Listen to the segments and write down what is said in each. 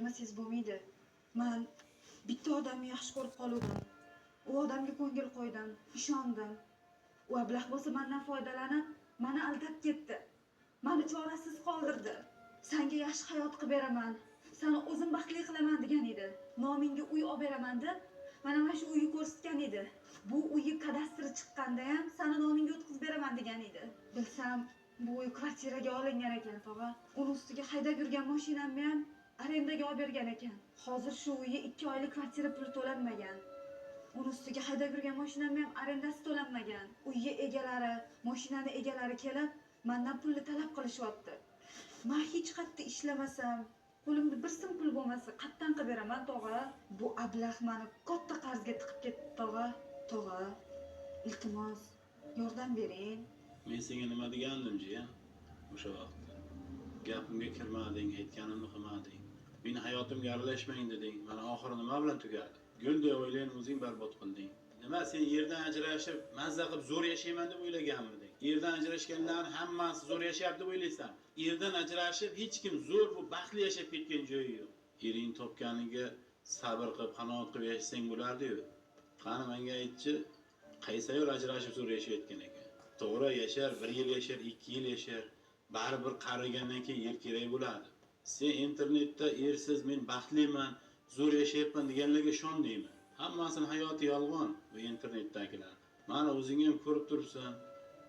bilmasangiz bo'lmaydi. Men bitta odamni yaxshi ko'rib qoldim. U odamga ko'ngil qo'ydim, ishondim. U ablah bo'lsa mendan foydalanib, meni aldab ketdi. Meni chorasiz qoldirdi. Senga yaxshi hayot qilib beraman. Seni o'zim baxtli qilaman degan edi. Nomingga uy olib beraman deb mana shu uyni ko'rsatgan edi. Bu uyni kadastri chiqqanda ham seni nomingga o'tkazib beraman degan edi. Bilsam, bu uy kvartiraga olingan ekan, tog'a. Uni ustiga haydab yurgan mashinamni ham arendaga olib bergan ekan. Hozir shu uyga 2 oylik kvartira puli to'lanmagan. Uni ustiga haydab yurgan mashinamni ham arendasi to'lanmagan. Uyga egalari, mashinani egalari kelib, mendan pulni talab qilishyapti. Men hech qayerda ishlamasam, qo'limda bir so'm pul bo'lmasa, qattan qilib beraman, tog'a. Bu ablah meni katta qarzga tiqib ketdi, tog'a. Tog'a, iltimos, yordam bering. Men senga nima degandim, jiyan? O'sha vaqtda. Gapimga kirmading, aytganimni qilmading. Meni hayotimga aralashmang deding. Mana oxiri nima bilan tugadi? Guldek o'ylayni o'zing barbod qilding. Nima sen yerdan ajrashib, mazza qilib zo'r yashayman deb o'ylaganmiding? Yerdan ajrashganlarning hammasi zo'r yashayapti deb o'ylaysan. Yerdan ajrashib hech kim zo'r bu baxtli yashab ketgan joyi yo'q. Ering topganiga sabr qilib, qanoat qilib yashasang bo'lardi-yu. Qani menga aytchi, qaysi ayol ajrashib zo'r yashayotgan ekan? To'g'ri yashar, 1 yil yashar, 2 yil yashar. Baribir qarigandan keyin yer kerak bo'ladi. Sen internetda ersiz men baxtliman, zo'r yashayapman deganlarga ishondingmi? Hammasini hayoti yolg'on bu internetdagilar. Mana o'zing ham ko'rib turibsan.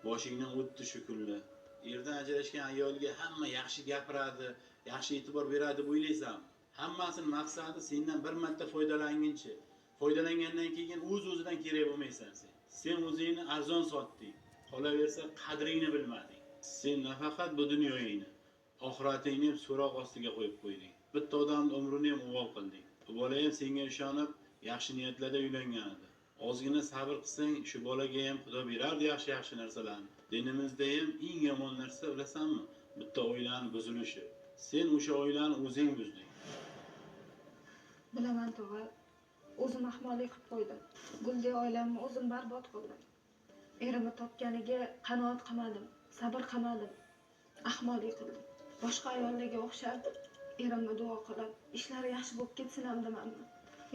Boshingdan o'tdi shu kunlar. Yerdan ajrashgan ayolga hamma yaxshi gapiradi, yaxshi e'tibor beradi deb o'ylaysan. Hammasinin maqsadi sendan bir marta foydalanguncha. Foydalangandan keyin o'z-o'zidan kerak bo'lmaysan sen. Sen o'zingni arzon sotding. Qolaversa qadringni bilmading. Sen nafaqat bu dunyoyingni, oxiratingni ham so'roq ostiga qo'yib qo'yding. Bitta odamning umrini ham o'g'ol qilding. Bu bola ham senga ishonib, yaxshi niyatlarda uylangan edi. Ozgina sabr qilsang, shu bolaga ham Xudo berardi yaxshi narsalarni. Dinimizda ham eng yomon narsa bilasanmi? Bitta oilaning buzilishi. Sen o'sha oilani o'zing buzding. Bilaman, tog'a. O'zim ahmoqlik qilib qo'ydim. Guldek oilamni o'zim barbod qildim. Erimni topganiga qanoat qilmadim, sabr qilmadim. Ahmoqlik qildim. Boshqa ayollarga o'xshab erimni duo qilib, ishlari yaxshi bo'lib ketsin ham demandim.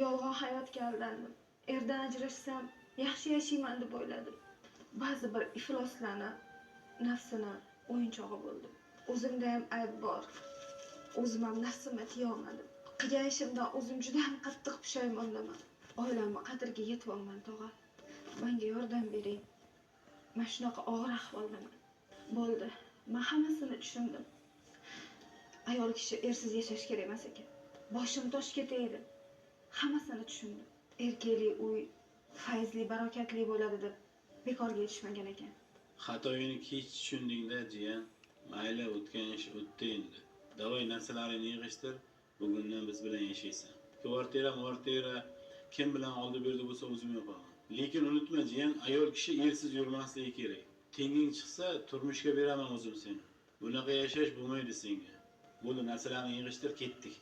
Yolg'on hayotga aldandim. Erdan ajrashsam, yaxshi yashayman deb o'yladim. Ba'zi bir ifloslarni, nafsini o'yinchog'i bo'ldim. O'zimda ham ayb bor. O'zim ham nafsimga tiya olmadim. Qilgan ishimdan o'zim juda ham qattiq pushaymondaman. Oilamni qadriga yetolmayman, tog'a. Menga yordam bering. Men shunaqa og'ir ahvoldaman. Bo'ldi. Men hammasini tushundim. Ayol kishi ersiz yashash kerak emas ekan. Boshim tosh ketaydi. Hammasini tushundim. Erkakli uy fayzli, barokatli bo'ladi deb bekorga yetishmagan ekan. Xatoyini kech tushundingda, jiyan. Mayli, o'tgan ish o'tdi endi. Davay narsalarini yig'ishtir. Bugundan biz bilan yashaysan. Kvartira kim bilan oldi berdi bo'lsa o'zim yopaman. Lekin unutma, jiyan, ayol kishi ersiz yurmasligi kerak. Tenging chiqsa, turmushga beraman o'zim seni. Bunaqa yashash bo'lmaydi senga. Bo'ldi, narsalarni yig'ishtir, ketdik.